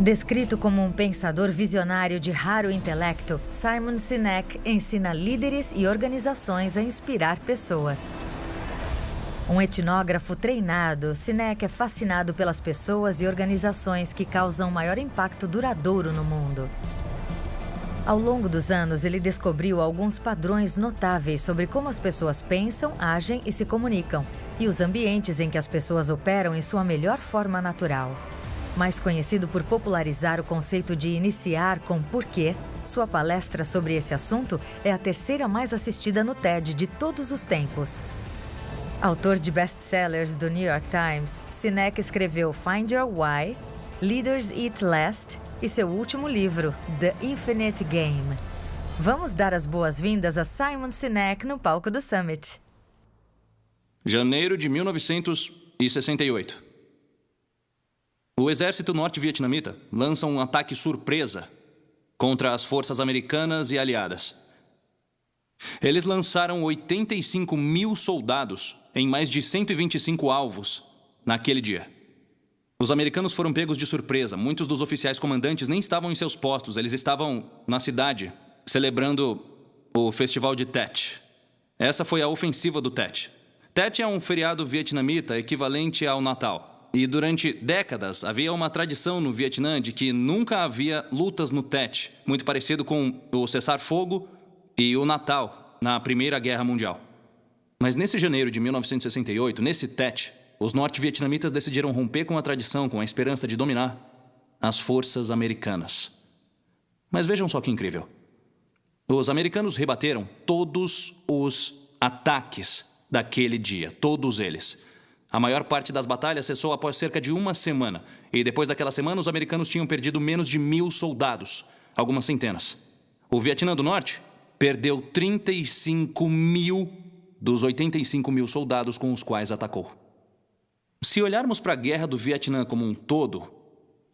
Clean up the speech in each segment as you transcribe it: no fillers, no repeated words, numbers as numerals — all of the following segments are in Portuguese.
Descrito como um pensador visionário de raro intelecto, Simon Sinek ensina líderes e organizações a inspirar pessoas. Um etnógrafo treinado, Sinek é fascinado pelas pessoas e organizações que causam maior impacto duradouro no mundo. Ao longo dos anos, ele descobriu alguns padrões notáveis sobre como as pessoas pensam, agem e se comunicam, e os ambientes em que as pessoas operam em sua melhor forma natural. Mais conhecido por popularizar o conceito de iniciar com porquê, sua palestra sobre esse assunto é a terceira mais assistida no TED de todos os tempos. Autor de best-sellers do New York Times, Sinek escreveu Find Your Why, Leaders Eat Last e seu último livro, The Infinite Game. Vamos dar as boas-vindas a Simon Sinek no palco do Summit. Janeiro de 1968. O exército norte-vietnamita lança um ataque surpresa contra as forças americanas e aliadas. Eles lançaram 85 mil soldados em mais de 125 alvos naquele dia. Os americanos foram pegos de surpresa. Muitos dos oficiais comandantes nem estavam em seus postos. Eles estavam na cidade, celebrando o festival de Tet. Essa foi a ofensiva do Tet. Tet é um feriado vietnamita equivalente ao Natal. E durante décadas havia uma tradição no Vietnã de que nunca havia lutas no Tet, muito parecido com o cessar-fogo e o Natal na Primeira Guerra Mundial. Mas nesse janeiro de 1968, nesse Tet, os norte-vietnamitas decidiram romper com a tradição com a esperança de dominar as forças americanas. Mas vejam só que incrível. Os americanos rebateram todos os ataques daquele dia, todos eles. A maior parte das batalhas cessou após cerca de uma semana. E depois daquela semana, os americanos tinham perdido menos de 1.000 soldados, algumas centenas. O Vietnã do Norte perdeu 35 mil dos 85 mil soldados com os quais atacou. Se olharmos para a guerra do Vietnã como um todo,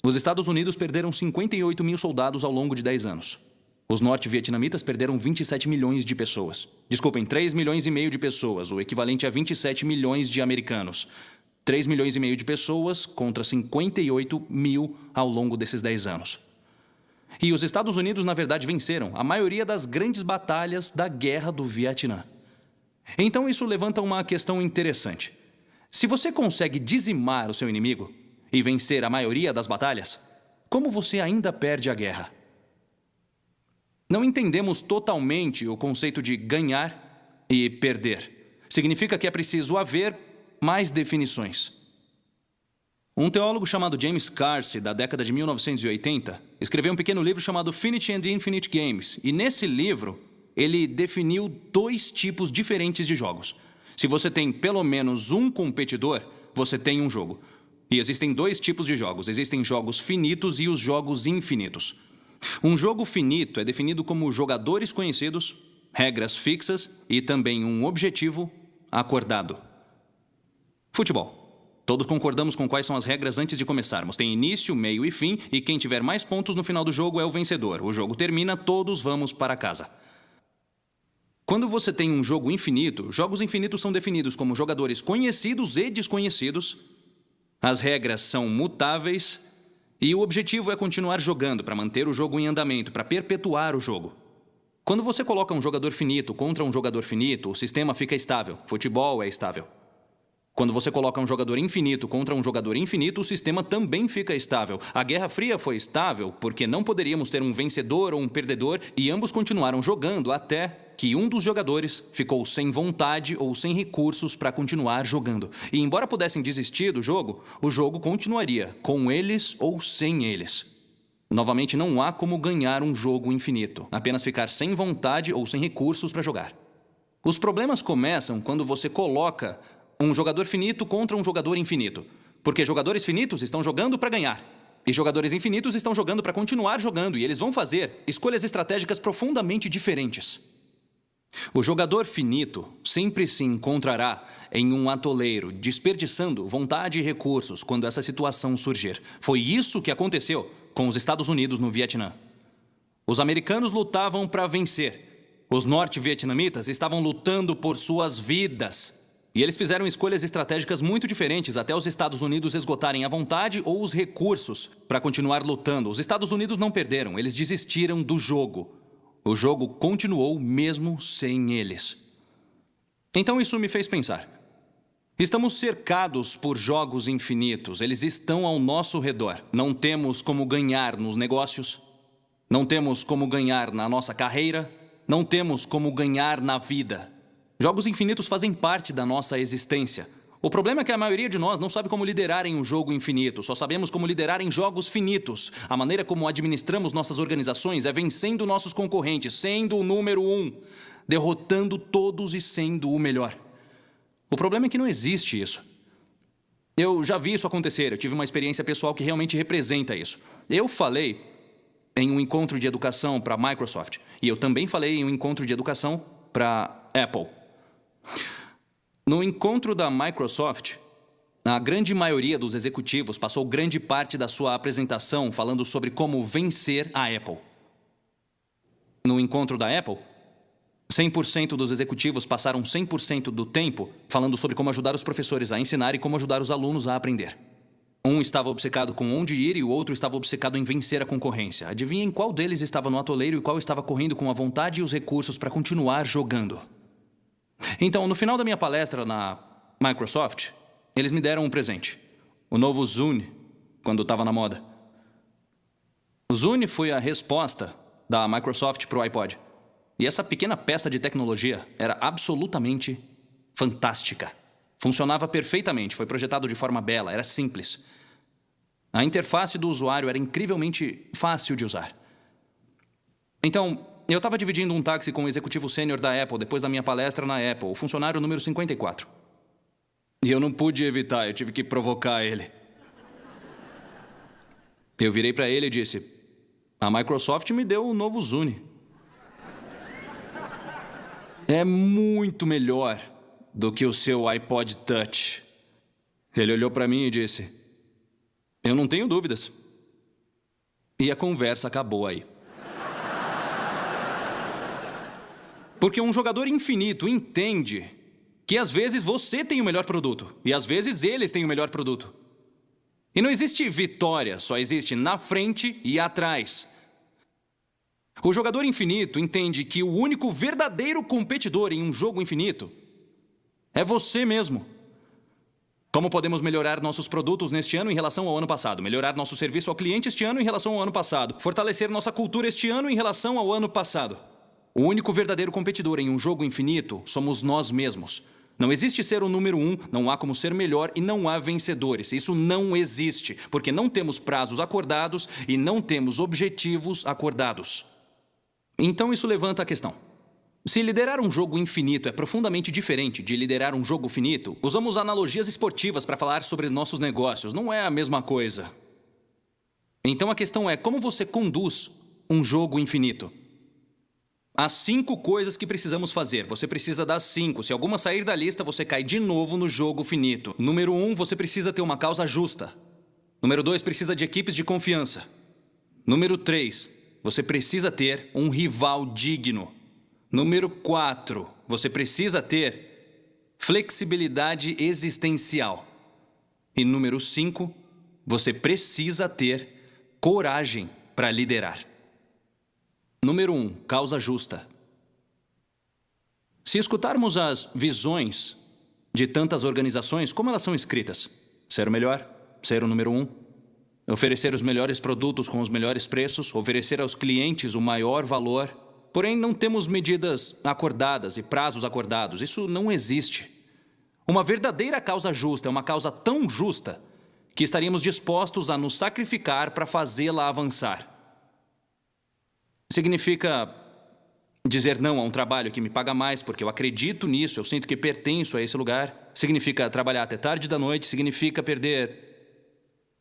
os Estados Unidos perderam 58 mil soldados ao longo de 10 anos. Os norte-vietnamitas perderam 27 milhões de pessoas. Desculpem, 3 milhões e meio de pessoas, o equivalente a 27 milhões de americanos. 3 milhões e meio de pessoas contra 58 mil ao longo desses 10 anos. E os Estados Unidos, na verdade, venceram a maioria das grandes batalhas da Guerra do Vietnã. Então isso levanta uma questão interessante. Se você consegue dizimar o seu inimigo e vencer a maioria das batalhas, como você ainda perde a guerra? Não entendemos totalmente o conceito de ganhar e perder. Significa que é preciso haver mais definições. Um teólogo chamado James Carsey, da década de 1980, escreveu um pequeno livro chamado Finite and Infinite Games. E nesse livro, ele definiu 2 tipos diferentes de jogos. Se você tem pelo menos um competidor, você tem um jogo. E existem 2 tipos de jogos. Existem jogos finitos e os jogos infinitos. Um jogo finito é definido como jogadores conhecidos, regras fixas e também um objetivo acordado. Futebol. Todos concordamos com quais são as regras antes de começarmos. Tem início, meio e fim, e quem tiver mais pontos no final do jogo é o vencedor. O jogo termina, todos vamos para casa. Quando você tem um jogo infinito, jogos infinitos são definidos como jogadores conhecidos e desconhecidos. As regras são mutáveis e o objetivo é continuar jogando para manter o jogo em andamento, para perpetuar o jogo. Quando você coloca um jogador finito contra um jogador finito, o sistema fica estável. Futebol é estável. Quando você coloca um jogador infinito contra um jogador infinito, o sistema também fica estável. A Guerra Fria foi estável porque não poderíamos ter um vencedor ou um perdedor e ambos continuaram jogando até que um dos jogadores ficou sem vontade ou sem recursos para continuar jogando. E embora pudessem desistir do jogo, o jogo continuaria, com eles ou sem eles. Novamente, não há como ganhar um jogo infinito, apenas ficar sem vontade ou sem recursos para jogar. Os problemas começam quando você coloca um jogador finito contra um jogador infinito. Porque jogadores finitos estão jogando para ganhar. E jogadores infinitos estão jogando para continuar jogando. E eles vão fazer escolhas estratégicas profundamente diferentes. O jogador finito sempre se encontrará em um atoleiro, desperdiçando vontade e recursos quando essa situação surgir. Foi isso que aconteceu com os Estados Unidos no Vietnã. Os americanos lutavam para vencer. Os norte-vietnamitas estavam lutando por suas vidas. E eles fizeram escolhas estratégicas muito diferentes até os Estados Unidos esgotarem a vontade ou os recursos para continuar lutando. Os Estados Unidos não perderam, eles desistiram do jogo. O jogo continuou mesmo sem eles. Então isso me fez pensar. Estamos cercados por jogos infinitos. Eles estão ao nosso redor. Não temos como ganhar nos negócios. Não temos como ganhar na nossa carreira. Não temos como ganhar na vida. Jogos infinitos fazem parte da nossa existência. O problema é que a maioria de nós não sabe como liderar em um jogo infinito. Só sabemos como liderar em jogos finitos. A maneira como administramos nossas organizações é vencendo nossos concorrentes, sendo o número 1, derrotando todos e sendo o melhor. O problema é que não existe isso. Eu já vi isso acontecer, eu tive uma experiência pessoal que realmente representa isso. Eu falei em um encontro de educação para a Microsoft e eu também falei em um encontro de educação para a Apple. No encontro da Microsoft, a grande maioria dos executivos passou grande parte da sua apresentação falando sobre como vencer a Apple. No encontro da Apple, 100% dos executivos passaram 100% do tempo falando sobre como ajudar os professores a ensinar e como ajudar os alunos a aprender. Um estava obcecado com onde ir e o outro estava obcecado em vencer a concorrência. Adivinhem qual deles estava no atoleiro e qual estava correndo com a vontade e os recursos para continuar jogando. Então, no final da minha palestra na Microsoft, eles me deram um presente. O novo Zune, quando estava na moda. O Zune foi a resposta da Microsoft para o iPod. E essa pequena peça de tecnologia era absolutamente fantástica. Funcionava perfeitamente, foi projetado de forma bela, era simples. A interface do usuário era incrivelmente fácil de usar. Então, eu estava dividindo um táxi com o executivo sênior da Apple depois da minha palestra na Apple, o funcionário número 54. E eu não pude evitar, eu tive que provocar ele. Eu virei para ele e disse: a Microsoft me deu o novo Zune. É muito melhor do que o seu iPod Touch. Ele olhou para mim e disse: eu não tenho dúvidas. E a conversa acabou aí. Porque um jogador infinito entende que às vezes você tem o melhor produto e às vezes eles têm o melhor produto. E não existe vitória, só existe na frente e atrás. O jogador infinito entende que o único verdadeiro competidor em um jogo infinito é você mesmo. Como podemos melhorar nossos produtos neste ano em relação ao ano passado? Melhorar nosso serviço ao cliente este ano em relação ao ano passado? Fortalecer nossa cultura este ano em relação ao ano passado? O único verdadeiro competidor em um jogo infinito somos nós mesmos. Não existe ser o número 1, não há como ser melhor e não há vencedores. Isso não existe, porque não temos prazos acordados e não temos objetivos acordados. Então isso levanta a questão. Se liderar um jogo infinito é profundamente diferente de liderar um jogo finito, usamos analogias esportivas para falar sobre nossos negócios. Não é a mesma coisa. Então a questão é como você conduz um jogo infinito. Há 5 coisas que precisamos fazer. Você precisa das 5. Se alguma sair da lista, você cai de novo no jogo finito. Número 1, você precisa ter uma causa justa. Número 2, precisa de equipes de confiança. Número 3, você precisa ter um rival digno. Número 4, você precisa ter flexibilidade existencial. E número 5, você precisa ter coragem para liderar. Número 1, causa justa. Se escutarmos as visões de tantas organizações, como elas são escritas? Ser o melhor, ser o número 1, oferecer os melhores produtos com os melhores preços, oferecer aos clientes o maior valor. Porém, não temos medidas acordadas e prazos acordados. Isso não existe. Uma verdadeira causa justa é uma causa tão justa que estaríamos dispostos a nos sacrificar para fazê-la avançar. Significa dizer não a um trabalho que me paga mais porque eu acredito nisso, eu sinto que pertenço a esse lugar. Significa trabalhar até tarde da noite, significa perder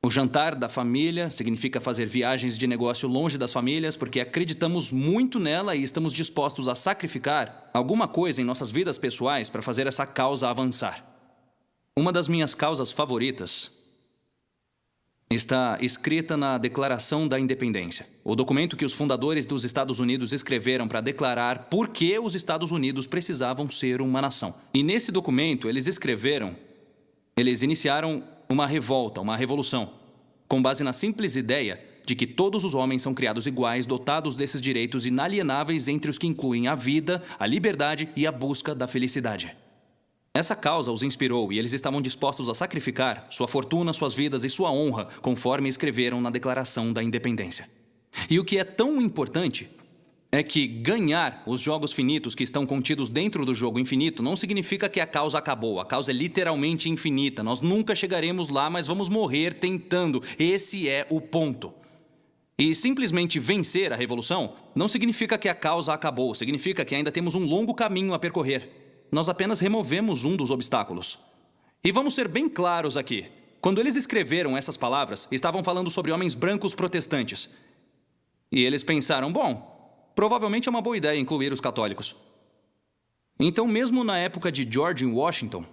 o jantar da família, significa fazer viagens de negócio longe das famílias porque acreditamos muito nela e estamos dispostos a sacrificar alguma coisa em nossas vidas pessoais para fazer essa causa avançar. Uma das minhas causas favoritas está escrita na Declaração da Independência, o documento que os fundadores dos Estados Unidos escreveram para declarar por que os Estados Unidos precisavam ser uma nação. E nesse documento eles iniciaram uma revolta, uma revolução, com base na simples ideia de que todos os homens são criados iguais, dotados desses direitos inalienáveis, entre os que incluem a vida, a liberdade e a busca da felicidade. Essa causa os inspirou e eles estavam dispostos a sacrificar sua fortuna, suas vidas e sua honra, conforme escreveram na Declaração da Independência. E o que é tão importante é que ganhar os jogos finitos que estão contidos dentro do jogo infinito não significa que a causa acabou. A causa é literalmente infinita. Nós nunca chegaremos lá, mas vamos morrer tentando. Esse é o ponto. E simplesmente vencer a revolução não significa que a causa acabou. Significa que ainda temos um longo caminho a percorrer. Nós apenas removemos um dos obstáculos. E vamos ser bem claros aqui. Quando eles escreveram essas palavras, estavam falando sobre homens brancos protestantes. E eles pensaram, bom, provavelmente é uma boa ideia incluir os católicos. Então, mesmo na época de George Washington,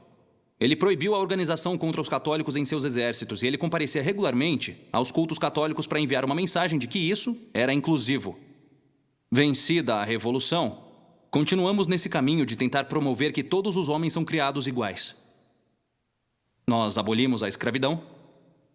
ele proibiu a organização contra os católicos em seus exércitos e ele comparecia regularmente aos cultos católicos para enviar uma mensagem de que isso era inclusivo. Vencida a revolução, continuamos nesse caminho de tentar promover que todos os homens são criados iguais. Nós abolimos a escravidão,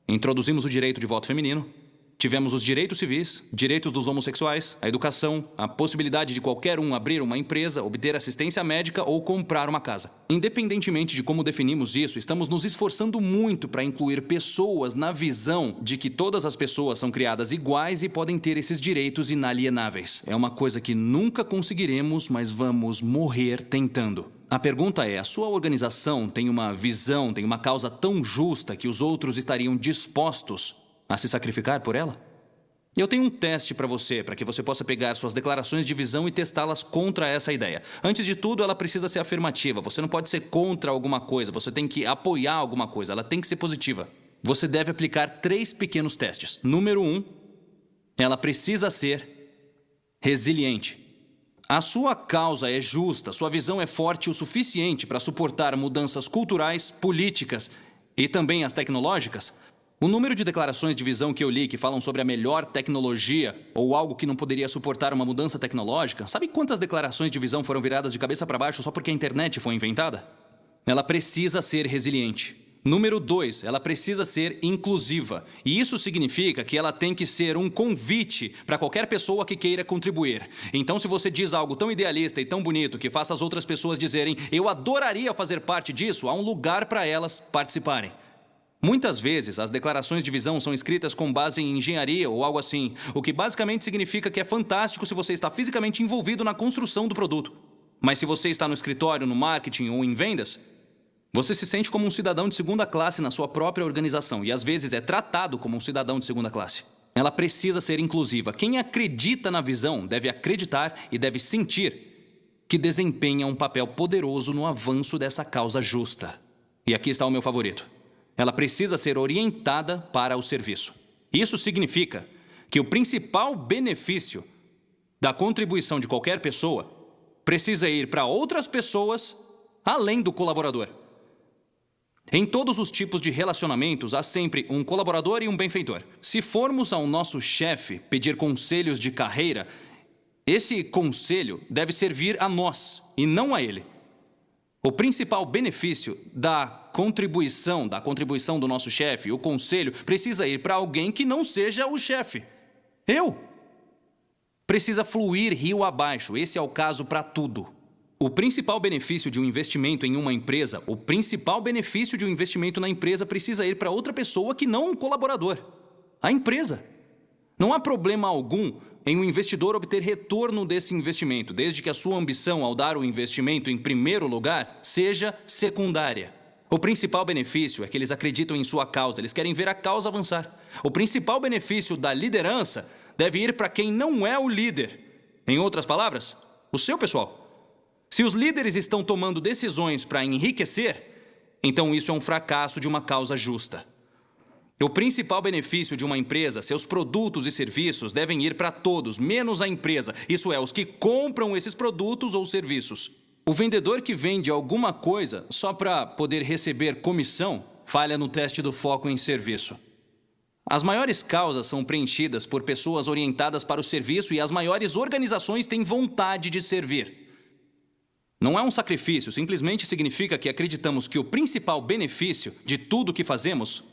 introduzimos o direito de voto feminino, tivemos os direitos civis, direitos dos homossexuais, a educação, a possibilidade de qualquer um abrir uma empresa, obter assistência médica ou comprar uma casa. Independentemente de como definimos isso, estamos nos esforçando muito para incluir pessoas na visão de que todas as pessoas são criadas iguais e podem ter esses direitos inalienáveis. É uma coisa que nunca conseguiremos, mas vamos morrer tentando. A pergunta é, a sua organização tem uma visão, tem uma causa tão justa que os outros estariam dispostos a se sacrificar por ela? Eu tenho um teste para que você possa pegar suas declarações de visão e testá-las contra essa ideia. Antes de tudo, ela precisa ser afirmativa. Você não pode ser contra alguma coisa, você tem que apoiar alguma coisa, ela tem que ser positiva. Você deve aplicar 3 pequenos testes. Número 1, ela precisa ser resiliente. A sua causa é justa, sua visão é forte o suficiente para suportar mudanças culturais, políticas e também as tecnológicas. O número de declarações de visão que eu li que falam sobre a melhor tecnologia ou algo que não poderia suportar uma mudança tecnológica, sabe quantas declarações de visão foram viradas de cabeça para baixo só porque a internet foi inventada? Ela precisa ser resiliente. Número 2, ela precisa ser inclusiva. E isso significa que ela tem que ser um convite para qualquer pessoa que queira contribuir. Então, se você diz algo tão idealista e tão bonito que faça as outras pessoas dizerem eu adoraria fazer parte disso, há um lugar para elas participarem. Muitas vezes, as declarações de visão são escritas com base em engenharia ou algo assim, o que basicamente significa que é fantástico se você está fisicamente envolvido na construção do produto. Mas se você está no escritório, no marketing ou em vendas, você se sente como um cidadão de segunda classe na sua própria organização e às vezes é tratado como um cidadão de segunda classe. Ela precisa ser inclusiva. Quem acredita na visão deve acreditar e deve sentir que desempenha um papel poderoso no avanço dessa causa justa. E aqui está o meu favorito. Ela precisa ser orientada para o serviço. Isso significa que o principal benefício da contribuição de qualquer pessoa precisa ir para outras pessoas além do colaborador. Em todos os tipos de relacionamentos, há sempre um colaborador e um benfeitor. Se formos ao nosso chefe pedir conselhos de carreira, esse conselho deve servir a nós e não a ele. O principal benefício da contribuição do nosso chefe, o conselho, precisa ir para alguém que não seja o chefe. Eu. Precisa fluir rio abaixo. Esse é o caso para tudo. O principal benefício de um investimento em uma empresa, o principal benefício de um investimento na empresa precisa ir para outra pessoa que não um colaborador. A empresa. Não há problema algum em um investidor obter retorno desse investimento, desde que a sua ambição ao dar o investimento em primeiro lugar seja secundária. O principal benefício é que eles acreditam em sua causa, eles querem ver a causa avançar. O principal benefício da liderança deve ir para quem não é o líder. Em outras palavras, o seu pessoal. Se os líderes estão tomando decisões para enriquecer, então isso é um fracasso de uma causa justa. O principal benefício de uma empresa, seus produtos e serviços devem ir para todos, menos a empresa. Isso é, os que compram esses produtos ou serviços. O vendedor que vende alguma coisa só para poder receber comissão falha no teste do foco em serviço. As maiores causas são preenchidas por pessoas orientadas para o serviço e as maiores organizações têm vontade de servir. Não é um sacrifício, simplesmente significa que acreditamos que o principal benefício de tudo que fazemos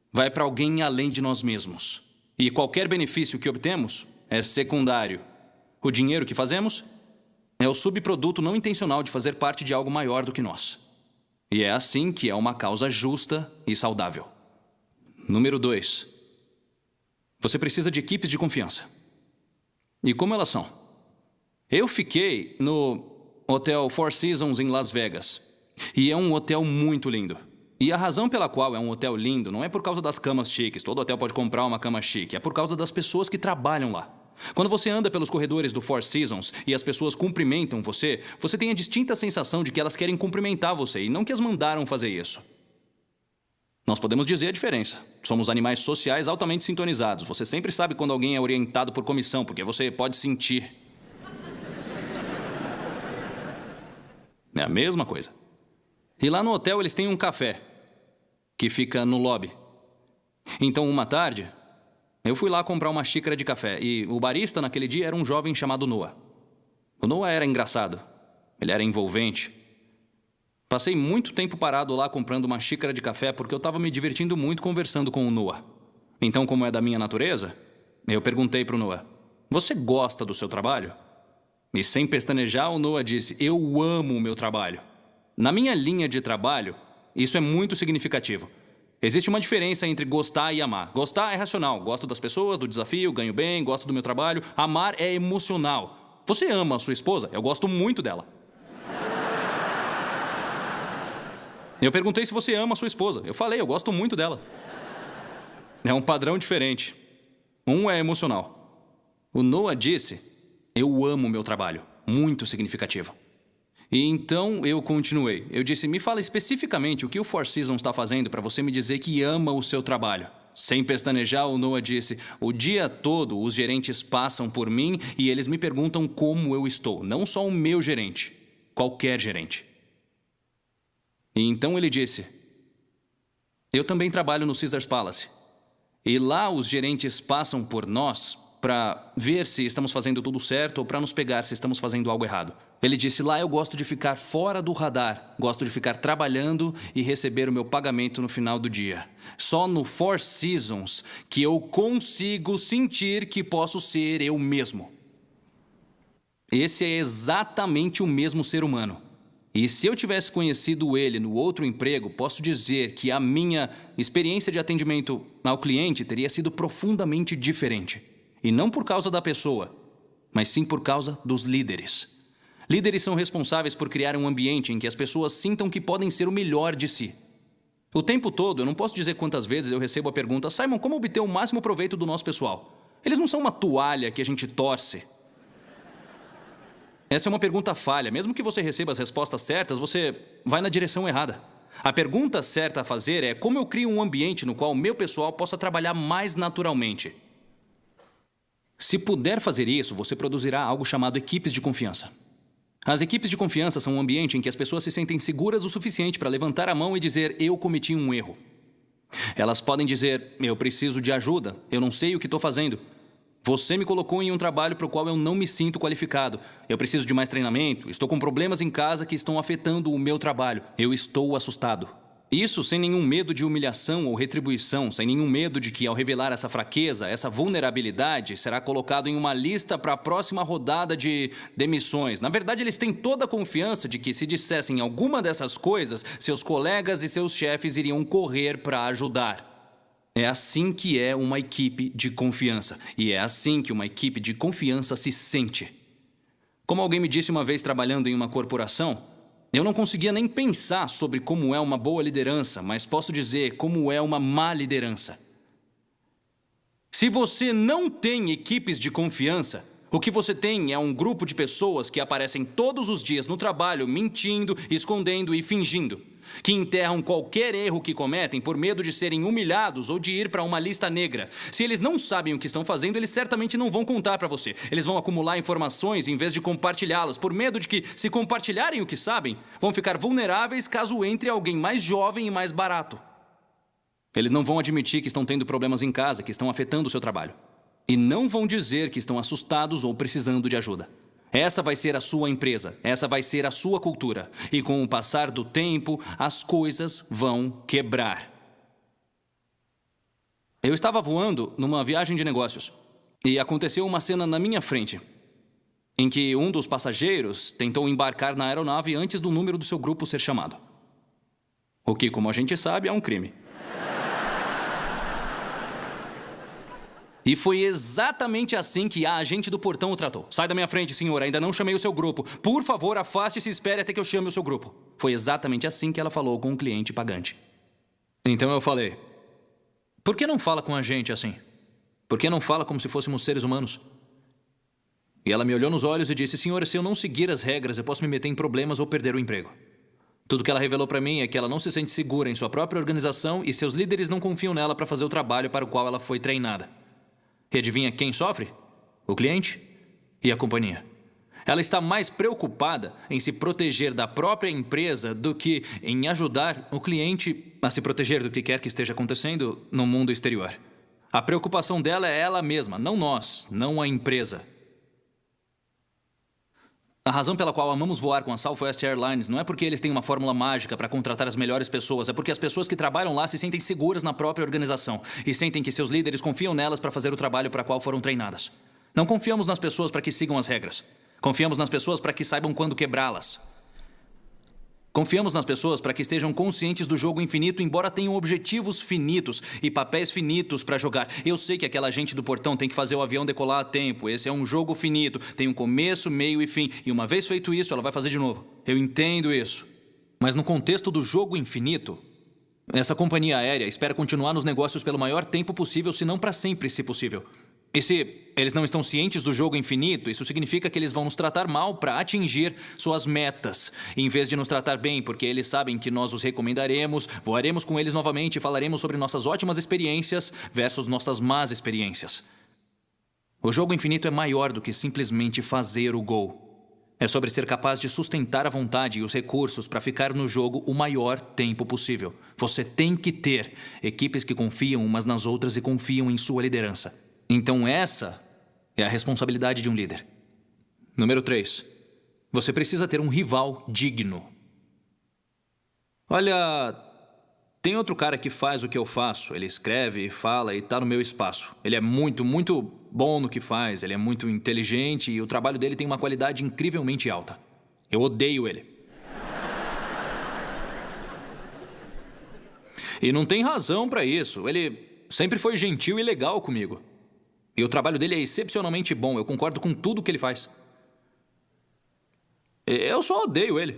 vai para alguém além de nós mesmos. E qualquer benefício que obtemos é secundário. O dinheiro que fazemos é o subproduto não intencional de fazer parte de algo maior do que nós. E é assim que é uma causa justa e saudável. Número 2. Você precisa de equipes de confiança. E como elas são? Eu fiquei no Hotel Four Seasons em Las Vegas. E é um hotel muito lindo. E a razão pela qual é um hotel lindo não é por causa das camas chiques. Todo hotel pode comprar uma cama chique. É por causa das pessoas que trabalham lá. Quando você anda pelos corredores do Four Seasons e as pessoas cumprimentam você, você tem a distinta sensação de que elas querem cumprimentar você e não que as mandaram fazer isso. Nós podemos dizer a diferença. Somos animais sociais altamente sintonizados. Você sempre sabe quando alguém é orientado por comissão, porque você pode sentir. É a mesma coisa. E lá no hotel eles têm um café, que fica no lobby. Então, uma tarde, eu fui lá comprar uma xícara de café e o barista naquele dia era um jovem chamado Noah. O Noah era engraçado. Ele era envolvente. Passei muito tempo parado lá comprando uma xícara de café porque eu estava me divertindo muito conversando com o Noah. Então, como é da minha natureza, eu perguntei para o Noah, você gosta do seu trabalho? E sem pestanejar, o Noah disse, eu amo o meu trabalho. Na minha linha de trabalho, isso é muito significativo. Existe uma diferença entre gostar e amar. Gostar é racional. Gosto das pessoas, do desafio, ganho bem, gosto do meu trabalho. Amar é emocional. Você ama a sua esposa? Eu gosto muito dela. Eu perguntei se você ama a sua esposa. Eu falei, eu gosto muito dela. É um padrão diferente. Um é emocional. O Noah disse, eu amo o meu trabalho. Muito significativo. E então eu continuei. Eu disse, me fala especificamente o que o Four Seasons está fazendo para você me dizer que ama o seu trabalho. Sem pestanejar, o Noah disse, o dia todo os gerentes passam por mim e eles me perguntam como eu estou. Não só o meu gerente, qualquer gerente. E então ele disse, eu também trabalho no Caesars Palace. E lá os gerentes passam por nós para ver se estamos fazendo tudo certo ou para nos pegar se estamos fazendo algo errado. Ele disse, lá eu gosto de ficar fora do radar, gosto de ficar trabalhando e receber o meu pagamento no final do dia. Só no Four Seasons que eu consigo sentir que posso ser eu mesmo. Esse é exatamente o mesmo ser humano. E se eu tivesse conhecido ele no outro emprego, posso dizer que a minha experiência de atendimento ao cliente teria sido profundamente diferente. E não por causa da pessoa, mas sim por causa dos líderes. Líderes são responsáveis por criar um ambiente em que as pessoas sintam que podem ser o melhor de si. O tempo todo, eu não posso dizer quantas vezes eu recebo a pergunta, Simon, como obter o máximo proveito do nosso pessoal? Eles não são uma toalha que a gente torce. Essa é uma pergunta falha. Mesmo que você receba as respostas certas, você vai na direção errada. A pergunta certa a fazer é como eu crio um ambiente no qual o meu pessoal possa trabalhar mais naturalmente. Se puder fazer isso, você produzirá algo chamado equipes de confiança. As equipes de confiança são um ambiente em que as pessoas se sentem seguras o suficiente para levantar a mão e dizer, eu cometi um erro. Elas podem dizer, eu preciso de ajuda, eu não sei o que estou fazendo. Você me colocou em um trabalho para o qual eu não me sinto qualificado. Eu preciso de mais treinamento, estou com problemas em casa que estão afetando o meu trabalho. Eu estou assustado. Isso sem nenhum medo de humilhação ou retribuição, sem nenhum medo de que, ao revelar essa fraqueza, essa vulnerabilidade, será colocado em uma lista para a próxima rodada de demissões. Na verdade, eles têm toda a confiança de que, se dissessem alguma dessas coisas, seus colegas e seus chefes iriam correr para ajudar. É assim que é uma equipe de confiança. E é assim que uma equipe de confiança se sente. Como alguém me disse uma vez trabalhando em uma corporação, eu não conseguia nem pensar sobre como é uma boa liderança, mas posso dizer como é uma má liderança. Se você não tem equipes de confiança, o que você tem é um grupo de pessoas que aparecem todos os dias no trabalho mentindo, escondendo e fingindo, que enterram qualquer erro que cometem por medo de serem humilhados ou de ir para uma lista negra. Se eles não sabem o que estão fazendo, eles certamente não vão contar para você. Eles vão acumular informações em vez de compartilhá-las, por medo de que, se compartilharem o que sabem, vão ficar vulneráveis caso entre alguém mais jovem e mais barato. Eles não vão admitir que estão tendo problemas em casa, que estão afetando o seu trabalho. E não vão dizer que estão assustados ou precisando de ajuda. Essa vai ser a sua empresa, essa vai ser a sua cultura. E com o passar do tempo, as coisas vão quebrar. Eu estava voando numa viagem de negócios e aconteceu uma cena na minha frente, em que um dos passageiros tentou embarcar na aeronave antes do número do seu grupo ser chamado. O que, como a gente sabe, é um crime. E foi exatamente assim que a agente do portão o tratou. Sai da minha frente, senhor, ainda não chamei o seu grupo. Por favor, afaste-se e espere até que eu chame o seu grupo. Foi exatamente assim que ela falou com o cliente pagante. Então eu falei, por que não fala com a gente assim? Por que não fala como se fôssemos seres humanos? E ela me olhou nos olhos e disse, senhor, se eu não seguir as regras, eu posso me meter em problemas ou perder o emprego. Tudo que ela revelou para mim é que ela não se sente segura em sua própria organização e seus líderes não confiam nela para fazer o trabalho para o qual ela foi treinada. E adivinha quem sofre? O cliente e a companhia. Ela está mais preocupada em se proteger da própria empresa do que em ajudar o cliente a se proteger do que quer que esteja acontecendo no mundo exterior. A preocupação dela é ela mesma, não nós, não a empresa. A razão pela qual amamos voar com a Southwest Airlines não é porque eles têm uma fórmula mágica para contratar as melhores pessoas, é porque as pessoas que trabalham lá se sentem seguras na própria organização e sentem que seus líderes confiam nelas para fazer o trabalho para o qual foram treinadas. Não confiamos nas pessoas para que sigam as regras. Confiamos nas pessoas para que saibam quando quebrá-las. Confiamos nas pessoas para que estejam conscientes do jogo infinito, embora tenham objetivos finitos e papéis finitos para jogar. Eu sei que aquela gente do portão tem que fazer o avião decolar a tempo. Esse é um jogo finito. Tem um começo, meio e fim. E uma vez feito isso, ela vai fazer de novo. Eu entendo isso. Mas no contexto do jogo infinito, essa companhia aérea espera continuar nos negócios pelo maior tempo possível, se não para sempre, se possível. E se eles não estão cientes do jogo infinito, isso significa que eles vão nos tratar mal para atingir suas metas, em vez de nos tratar bem, porque eles sabem que nós os recomendaremos, voaremos com eles novamente e falaremos sobre nossas ótimas experiências versus nossas más experiências. O jogo infinito é maior do que simplesmente fazer o gol. É sobre ser capaz de sustentar a vontade e os recursos para ficar no jogo o maior tempo possível. Você tem que ter equipes que confiam umas nas outras e confiam em sua liderança. Então essa é a responsabilidade de um líder. Número 3. Você precisa ter um rival digno. Olha, tem outro cara que faz o que eu faço. Ele escreve, fala e está no meu espaço. Ele é muito, muito bom no que faz. Ele é muito inteligente e o trabalho dele tem uma qualidade incrivelmente alta. Eu odeio ele. E não tem razão para isso. Ele sempre foi gentil e legal comigo. E o trabalho dele é excepcionalmente bom. Eu concordo com tudo que ele faz. Eu só odeio ele.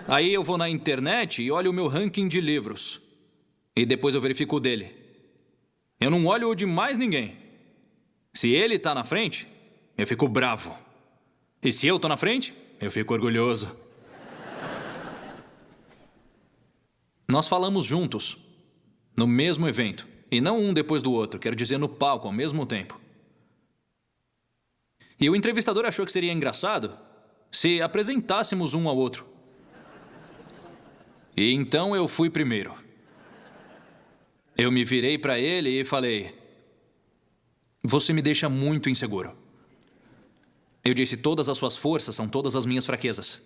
Aí eu vou na internet e olho o meu ranking de livros. E depois eu verifico o dele. Eu não olho o de mais ninguém. Se ele está na frente, eu fico bravo. E se eu estou na frente, eu fico orgulhoso. Nós falamos juntos, no mesmo evento. E não um depois do outro, quero dizer no palco ao mesmo tempo. E o entrevistador achou que seria engraçado se apresentássemos um ao outro. E então eu fui primeiro. Eu me virei para ele e falei, você me deixa muito inseguro. Eu disse, todas as suas forças são todas as minhas fraquezas.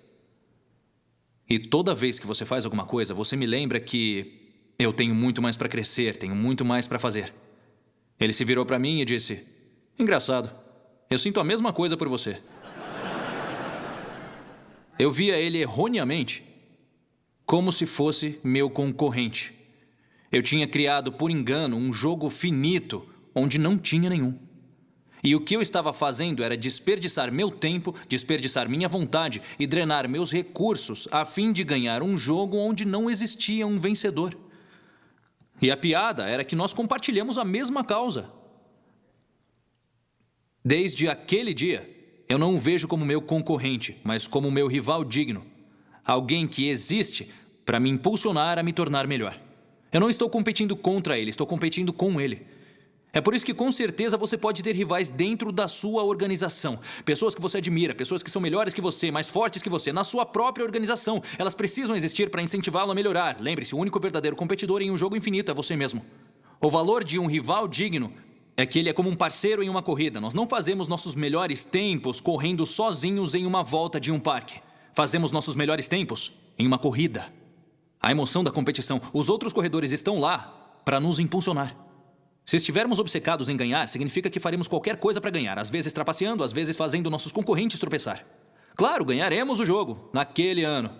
E toda vez que você faz alguma coisa, você me lembra que eu tenho muito mais para crescer, tenho muito mais para fazer. Ele se virou para mim e disse, engraçado, eu sinto a mesma coisa por você. Eu via ele erroneamente como se fosse meu concorrente. Eu tinha criado por engano um jogo finito onde não tinha nenhum. E o que eu estava fazendo era desperdiçar meu tempo, desperdiçar minha vontade e drenar meus recursos a fim de ganhar um jogo onde não existia um vencedor. E a piada era que nós compartilhamos a mesma causa. Desde aquele dia, eu não o vejo como meu concorrente, mas como meu rival digno. Alguém que existe para me impulsionar a me tornar melhor. Eu não estou competindo contra ele, estou competindo com ele. É por isso que, com certeza, você pode ter rivais dentro da sua organização. Pessoas que você admira, pessoas que são melhores que você, mais fortes que você, na sua própria organização. Elas precisam existir para incentivá-lo a melhorar. Lembre-se, o único verdadeiro competidor em um jogo infinito é você mesmo. O valor de um rival digno é que ele é como um parceiro em uma corrida. Nós não fazemos nossos melhores tempos correndo sozinhos em uma volta de um parque. Fazemos nossos melhores tempos em uma corrida. A emoção da competição. Os outros corredores estão lá para nos impulsionar. Se estivermos obcecados em ganhar, significa que faremos qualquer coisa para ganhar, às vezes trapaceando, às vezes fazendo nossos concorrentes tropeçar. Claro, ganharemos o jogo, naquele ano,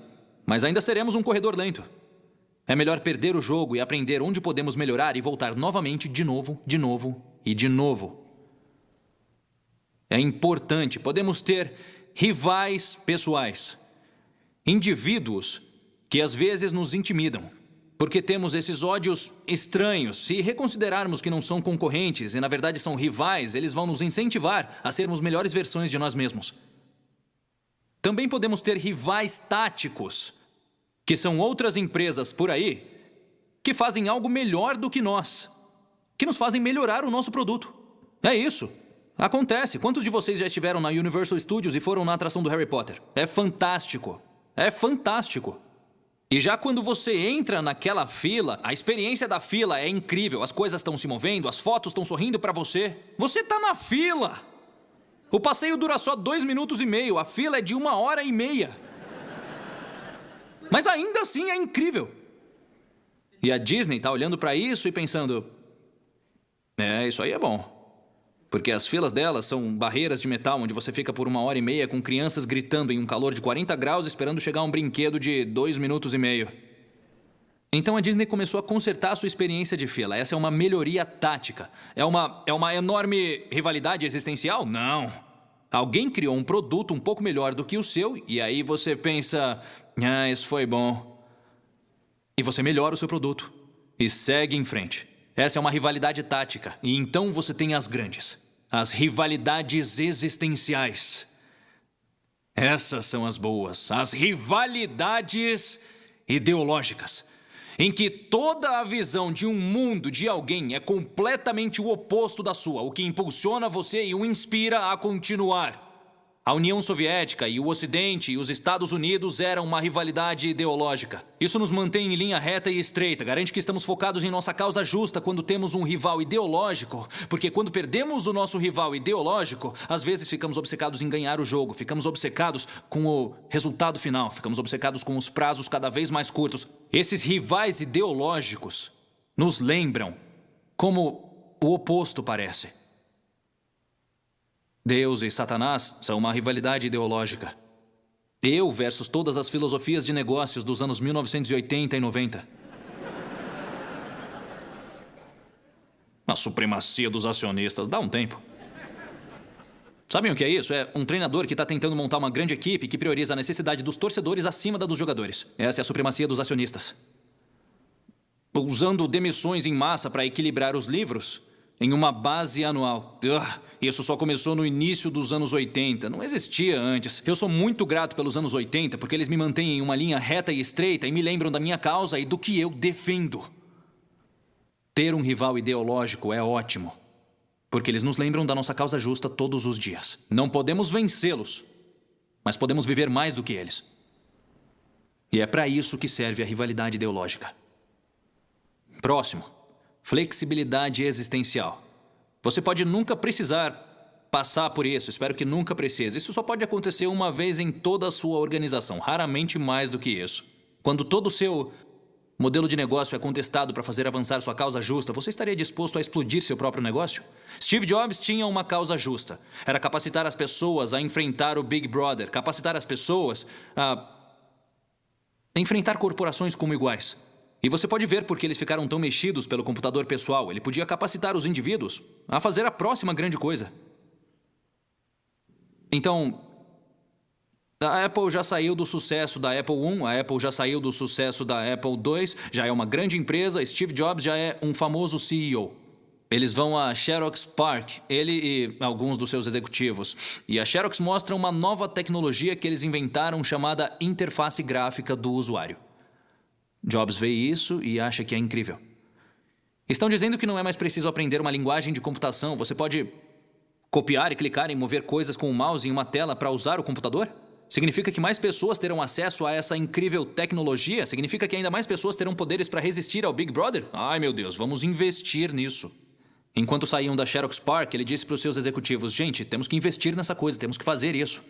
mas ainda seremos um corredor lento. É melhor perder o jogo e aprender onde podemos melhorar e voltar novamente de novo e de novo. É importante, podemos ter rivais pessoais, indivíduos que às vezes nos intimidam. Porque temos esses ódios estranhos. Se reconsiderarmos que não são concorrentes e, na verdade, são rivais, eles vão nos incentivar a sermos melhores versões de nós mesmos. Também podemos ter rivais táticos, que são outras empresas por aí que fazem algo melhor do que nós, que nos fazem melhorar o nosso produto. É isso. Acontece. Quantos de vocês já estiveram na Universal Studios e foram na atração do Harry Potter? É fantástico. É fantástico. E já quando você entra naquela fila, a experiência da fila é incrível. As coisas estão se movendo, as fotos estão sorrindo para você. Você está na fila. O passeio dura só 2 minutos e meio. A fila é de 1h30. Mas ainda assim é incrível. E a Disney está olhando para isso e pensando... isso aí é bom. Porque as filas delas são barreiras de metal onde você fica por 1h30 com crianças gritando em um calor de 40 graus esperando chegar um brinquedo de 2 minutos e meio. Então a Disney começou a consertar a sua experiência de fila. Essa é uma melhoria tática. É uma enorme rivalidade existencial? Não. Alguém criou um produto um pouco melhor do que o seu e aí você pensa, isso foi bom. E você melhora o seu produto e segue em frente. Essa é uma rivalidade tática. E então você tem as grandes. As rivalidades existenciais. Essas são as boas. As rivalidades ideológicas. Em que toda a visão de um mundo de alguém é completamente o oposto da sua. O que impulsiona você e o inspira a continuar. A União Soviética e o Ocidente e os Estados Unidos eram uma rivalidade ideológica. Isso nos mantém em linha reta e estreita, garante que estamos focados em nossa causa justa quando temos um rival ideológico, porque quando perdemos o nosso rival ideológico, às vezes ficamos obcecados em ganhar o jogo, ficamos obcecados com o resultado final, ficamos obcecados com os prazos cada vez mais curtos. Esses rivais ideológicos nos lembram como o oposto parece. Deus e Satanás são uma rivalidade ideológica. Eu versus todas as filosofias de negócios dos anos 1980 e 90. A supremacia dos acionistas. Dá um tempo. Sabem o que é isso? É um treinador que está tentando montar uma grande equipe que prioriza a necessidade dos torcedores acima da dos jogadores. Essa é a supremacia dos acionistas. Usando demissões em massa para equilibrar os livros em uma base anual. Isso só começou no início dos anos 80. Não existia antes. Eu sou muito grato pelos anos 80 porque eles me mantêm em uma linha reta e estreita e me lembram da minha causa e do que eu defendo. Ter um rival ideológico é ótimo, porque eles nos lembram da nossa causa justa todos os dias. Não podemos vencê-los, mas podemos viver mais do que eles. E é para isso que serve a rivalidade ideológica. Próximo. Flexibilidade existencial. Você pode nunca precisar passar por isso, espero que nunca precise. Isso só pode acontecer uma vez em toda a sua organização, raramente mais do que isso. Quando todo o seu modelo de negócio é contestado para fazer avançar sua causa justa, você estaria disposto a explodir seu próprio negócio? Steve Jobs tinha uma causa justa. Era capacitar as pessoas a enfrentar o Big Brother, capacitar as pessoas a enfrentar corporações como iguais. E você pode ver por que eles ficaram tão mexidos pelo computador pessoal. Ele podia capacitar os indivíduos a fazer a próxima grande coisa. Então, a Apple já saiu do sucesso da Apple I, a Apple já saiu do sucesso da Apple II, já é uma grande empresa, Steve Jobs já é um famoso CEO. Eles vão a Xerox PARC, ele e alguns dos seus executivos. E a Xerox mostra uma nova tecnologia que eles inventaram chamada interface gráfica do usuário. Jobs vê isso e acha que é incrível. Estão dizendo que não é mais preciso aprender uma linguagem de computação. Você pode copiar e clicar em mover coisas com o mouse em uma tela para usar o computador? Significa que mais pessoas terão acesso a essa incrível tecnologia? Significa que ainda mais pessoas terão poderes para resistir ao Big Brother? Ai, meu Deus, vamos investir nisso. Enquanto saíam da Xerox Park, ele disse para os seus executivos: gente, temos que investir nessa coisa, temos que fazer isso.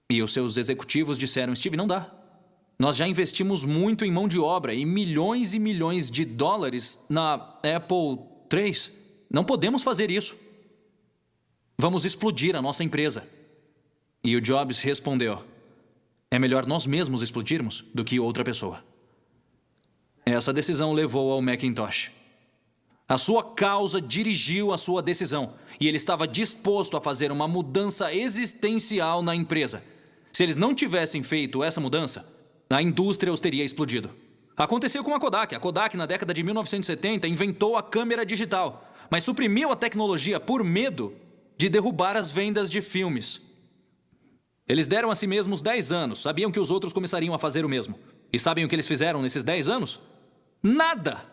E os seus executivos disseram: Steve, não dá. Nós já investimos muito em mão de obra e milhões de dólares na Apple III. Não podemos fazer isso. Vamos explodir a nossa empresa. E o Jobs respondeu: é melhor nós mesmos explodirmos do que outra pessoa. Essa decisão levou ao Macintosh. A sua causa dirigiu a sua decisão. E ele estava disposto a fazer uma mudança existencial na empresa. Se eles não tivessem feito essa mudança, a indústria os teria explodido. Aconteceu com a Kodak. A Kodak, na década de 1970, inventou a câmera digital, mas suprimiu a tecnologia por medo de derrubar as vendas de filmes. Eles deram a si mesmos 10 anos. Sabiam que os outros começariam a fazer o mesmo. E sabem o que eles fizeram nesses 10 anos? Nada!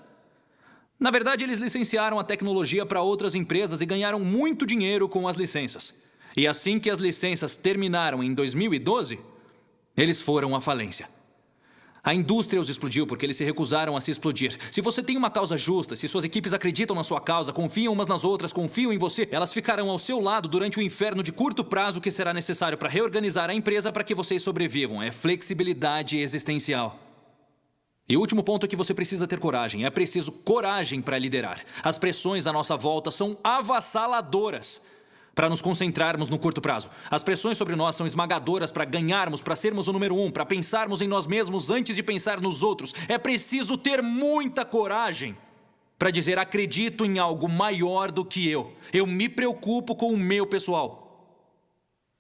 Na verdade, eles licenciaram a tecnologia para outras empresas e ganharam muito dinheiro com as licenças. E assim que as licenças terminaram em 2012, eles foram à falência. A indústria os explodiu porque eles se recusaram a se explodir. Se você tem uma causa justa, se suas equipes acreditam na sua causa, confiam umas nas outras, confiam em você, elas ficarão ao seu lado durante o inferno de curto prazo que será necessário para reorganizar a empresa para que vocês sobrevivam. É flexibilidade existencial. E o último ponto é que você precisa ter coragem. É preciso coragem para liderar. As pressões à nossa volta são avassaladoras para nos concentrarmos no curto prazo. As pressões sobre nós são esmagadoras para ganharmos, para sermos o número 1, para pensarmos em nós mesmos antes de pensar nos outros. É preciso ter muita coragem para dizer: acredito em algo maior do que eu. Eu me preocupo com o meu pessoal.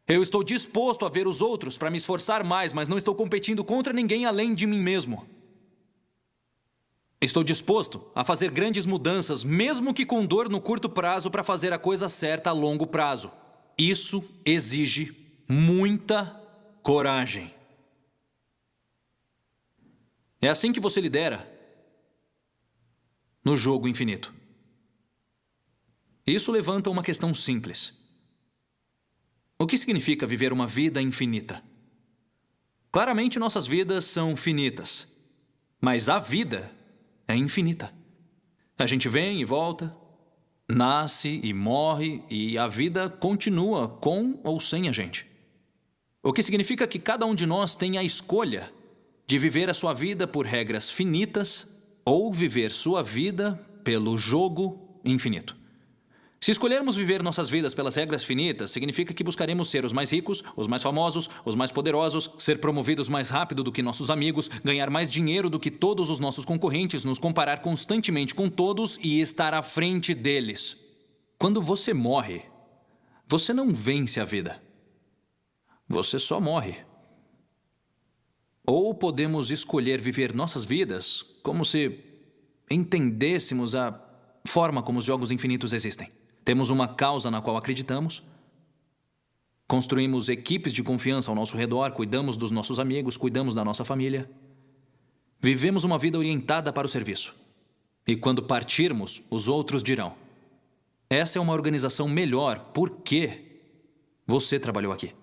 Eu estou disposto a ver os outros para me esforçar mais, mas não estou competindo contra ninguém além de mim mesmo. Estou disposto a fazer grandes mudanças, mesmo que com dor no curto prazo, para fazer a coisa certa a longo prazo. Isso exige muita coragem. É assim que você lidera no jogo infinito. Isso levanta uma questão simples. O que significa viver uma vida infinita? Claramente, nossas vidas são finitas, mas a vida é infinita. A gente vem e volta, nasce e morre, e a vida continua com ou sem a gente. O que significa que cada um de nós tem a escolha de viver a sua vida por regras finitas ou viver sua vida pelo jogo infinito. Se escolhermos viver nossas vidas pelas regras finitas, significa que buscaremos ser os mais ricos, os mais famosos, os mais poderosos, ser promovidos mais rápido do que nossos amigos, ganhar mais dinheiro do que todos os nossos concorrentes, nos comparar constantemente com todos e estar à frente deles. Quando você morre, você não vence a vida. Você só morre. Ou podemos escolher viver nossas vidas como se entendêssemos a forma como os jogos infinitos existem. Temos uma causa na qual acreditamos, construímos equipes de confiança ao nosso redor, cuidamos dos nossos amigos, cuidamos da nossa família. Vivemos uma vida orientada para o serviço. E quando partirmos, os outros dirão: essa é uma organização melhor porque você trabalhou aqui.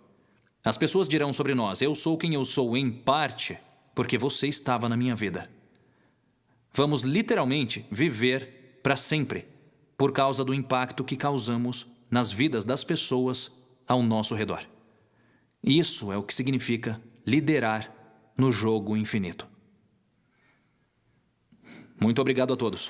As pessoas dirão sobre nós: eu sou quem eu sou em parte porque você estava na minha vida. Vamos literalmente viver para sempre, por causa do impacto que causamos nas vidas das pessoas ao nosso redor. Isso é o que significa liderar no jogo infinito. Muito obrigado a todos.